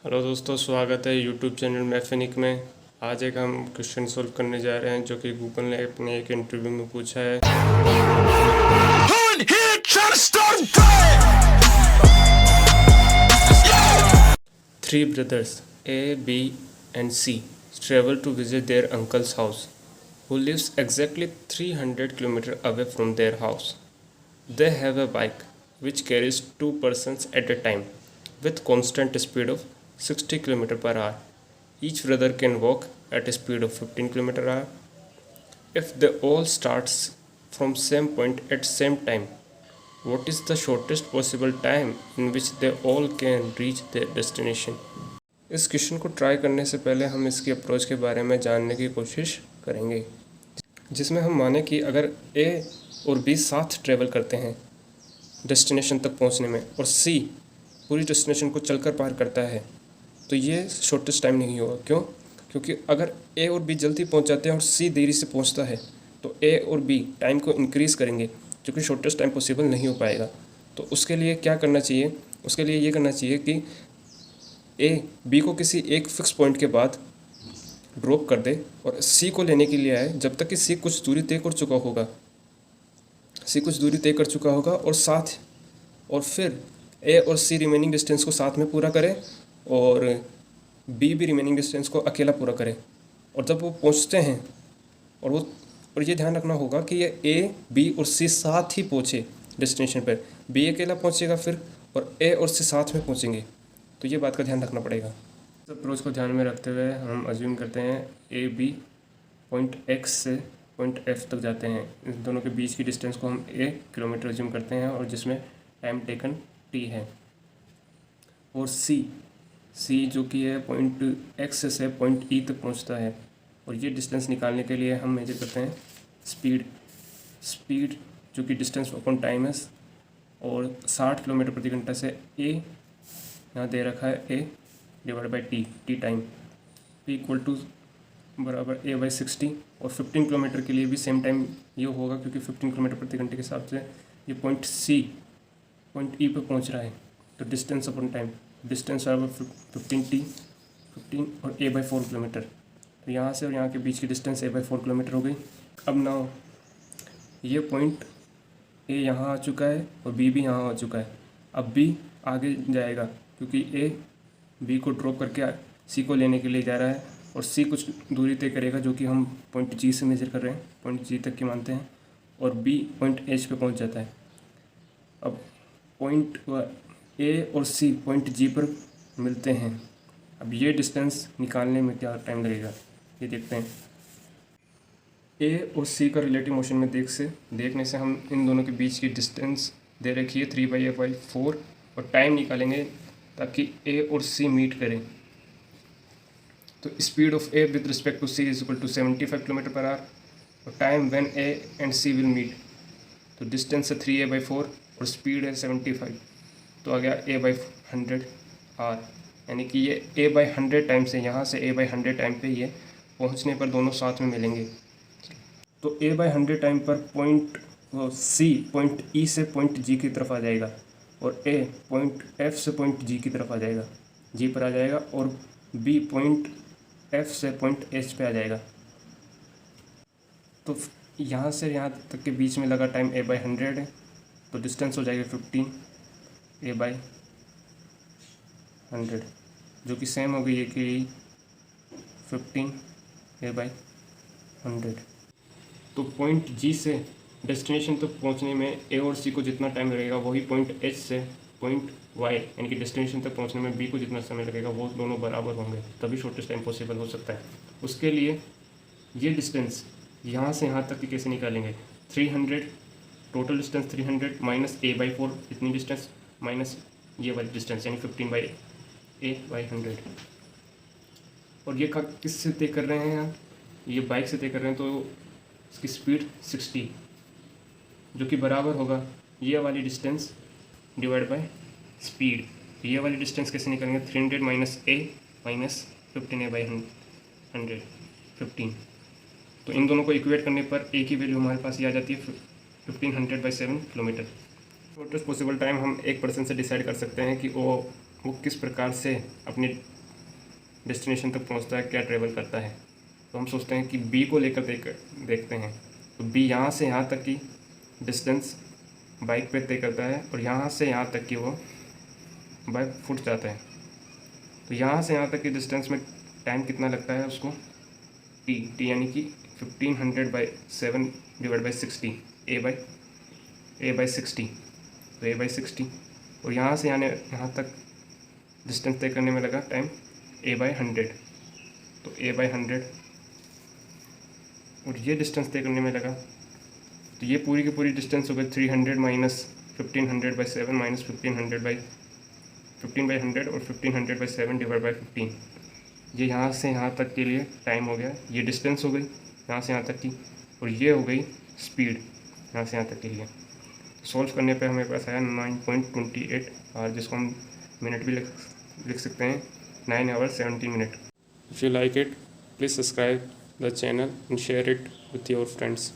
Hello दोस्तों, स्वागत है यूट्यूब चैनल मैफेनिक में। आज एक हम क्वेश्चन सॉल्व करने जा रहे हैं जो कि गूगल ने अपने एक इंटरव्यू में पूछा है। Three brothers A, B and C travel to visit their uncle's house who lives exactly 300 kilometers away from their house. They have a bike which carries two persons at a time with constant speed of 60 km per hour. Each brother can walk at a speed of 15 km per hour. If they all starts from same point at same time, what is the shortest possible time in which they all can reach their destination? इस question को try करने से पहले हम इसकी approach के बारे में जानने की कोशिश करेंगे, जिसमें हम माने कि अगर ए और बी साथ ट्रेवल करते हैं डेस्टिनेशन तक पहुंचने में और सी पूरी डेस्टिनेशन को चलकर पार करता है, तो ये शॉर्टेस्ट टाइम नहीं होगा। क्यों? क्योंकि अगर ए और बी जल्दी पहुंच जाते हैं और सी देरी से पहुंचता है तो ए और बी टाइम को इंक्रीज़ करेंगे, जो कि शॉर्टेस्ट टाइम पॉसिबल नहीं हो पाएगा। तो उसके लिए क्या करना चाहिए? उसके लिए ये करना चाहिए कि ए बी को किसी एक फिक्स पॉइंट के बाद ड्रॉप कर दे और सी को लेने के लिए आए जब तक कि सी कुछ दूरी तय कर चुका होगा। और फिर ए और सी रिमेनिंग डिस्टेंस को साथ में पूरा करें और बी भी रिमेनिंग डिस्टेंस को अकेला पूरा करे। और जब वो पहुंचते हैं और ये ध्यान रखना होगा कि ये ए बी और सी साथ ही पहुंचे डेस्टिनेशन पर। बी अकेला पहुंचेगा फिर और ए और सी साथ में पहुंचेंगे, तो ये बात का ध्यान रखना पड़ेगा। इस अप्रोच को ध्यान में रखते हुए हम अज्यूम करते हैं ए बी पॉइंट एक्स से पॉइंट एफ तक जाते हैं। इन दोनों के बीच की डिस्टेंस को हम ए किलोमीटर अज्यूम करते हैं और जिसमें टाइम टेकन टी है। और सी जो कि है पॉइंट एक्स से पॉइंट ई तक पहुंचता है। और ये डिस्टेंस निकालने के लिए हम मेजर करते हैं स्पीड जो कि डिस्टेंस अपॉन टाइम है। और 60 किलोमीटर प्रति घंटा से ए यहाँ दे रखा है a divide by t time p equal to बराबर ए बाई 60। और 15 किलोमीटर के लिए भी सेम टाइम ये होगा, क्योंकि 15 किलोमीटर प्रति घंटे के हिसाब से ये पॉइंट ई पे पहुँच रहा है। तो डिस्टेंस अपॉन टाइम डिस्टेंस बराबर 15 और ए बाई 4 किलोमीटर। तो यहाँ से और यहाँ के बीच की डिस्टेंस ए बाई 4 किलोमीटर हो गई। अब ना ये पॉइंट ए यहाँ आ चुका है और बी भी यहाँ आ चुका है। अब बी आगे जाएगा क्योंकि ए बी को ड्रॉप करके सी को लेने के लिए जा रहा है और सी कुछ दूरी तय करेगा जो कि हम पॉइंट जी से मेजर कर रहे हैं, पॉइंट जी तक की मानते हैं। और बी पॉइंट एच पे पहुंच जाता है। अब पॉइंट ए और सी पॉइंट जी पर मिलते हैं। अब ये डिस्टेंस निकालने में क्या टाइम लगेगा ये देखते हैं। ए और सी का रिलेटिव मोशन में देखने से हम इन दोनों के बीच की डिस्टेंस दे रखी है 3/4 और टाइम निकालेंगे ताकि ए और सी मीट करें। तो speed of a with respect to c is equal to 75 kilometre per hour और time when a and c will meet. तो डिस्टेंस है 3/4 और स्पीड है 75, तो आ गया ए बाई 100 आर। यानी कि ये ए बाई 100 टाइम से यहाँ से ए बाई 100 टाइम पे ये पहुँचने पर दोनों साथ में मिलेंगे। तो ए बाई 100 टाइम पर पॉइंट सी पॉइंट ई से पॉइंट जी की तरफ आ जाएगा और ए पॉइंट एफ से पॉइंट जी की तरफ आ जाएगा, जी पर आ जाएगा। और बी पॉइंट एफ से पॉइंट एच पे आ जाएगा। तो यहाँ से यहाँ तक के बीच में लगा टाइम ए बाई 100 है, तो डिस्टेंस हो जाएगा 15 ए बाई 100, जो कि सेम हो गई है कि 15 ए बाई 100। तो पॉइंट जी से डेस्टिनेशन तक पहुंचने में ए और सी को जितना टाइम लगेगा वही पॉइंट एच से पॉइंट वाई यानी कि डेस्टिनेशन तक पहुंचने में बी को जितना समय लगेगा वो दोनों बराबर होंगे, तभी शॉर्टेस्ट टाइम पॉसिबल हो सकता है। उसके लिए ये डिस्टेंस यहाँ से यहाँ तक की कैसे निकालेंगे? 300 total distance 300 minus A by 4 इतनी डिस्टेंस माइनस ये वाली डिस्टेंस यानी 15/A/100। और ये किससे तय कर रहे हैं? यहाँ ये बाइक से तय कर रहे हैं, तो इसकी स्पीड 60 जो कि बराबर होगा ये वाली डिस्टेंस डिवाइड बाय स्पीड। ये वाली डिस्टेंस कैसे निकालेंगे? 300 माइनस ए माइनस 15/100 15। तो इन दोनों को इक्वेट करने पर ए की वैल्यू हमारे पास ये आ जाती है 1500/7 किलोमीटर। शॉर्टेस्ट पॉसिबल टाइम हम एक पर्सन से डिसाइड कर सकते हैं कि वो वो किस प्रकार से अपनी डेस्टिनेशन तक पहुंचता है, क्या ट्रेवल करता है। तो हम सोचते हैं कि बी को लेकर देखते हैं। तो बी यहाँ से यहाँ तक की डिस्टेंस बाइक पे तय करता है और यहाँ से यहाँ तक की वो बाय फुट जाता है। तो यहाँ से यहाँ तक की डिस्टेंस में टाइम कितना लगता है उसको, टी यानी कि 1500/7 डिवाइड बाई 60, ए बाई 60, तो ए बाई 60। और यहाँ से यहाँ तक डिस्टेंस तय करने में लगा टाइम ए बाई 100, तो ए बाई 100। और ये डिस्टेंस तय करने में लगा, तो ये पूरी की पूरी डिस्टेंस हो गई 300 माइनस 1500/7 माइनस 15/100 और 1500/7 डिवाइड बाई 15। ये यहाँ से यहाँ तक के लिए टाइम हो गया, ये डिस्टेंस हो गई यहाँ से यहाँ तक की, और ये हो गई स्पीड यहाँ से यहाँ तक के लिए। सॉल्व करने पे हमें पास आया 9.28 और जिसको हम मिनट भी लिख सकते हैं 9 hours 17 minutes। If you like it, please subscribe the channel and share it with your friends.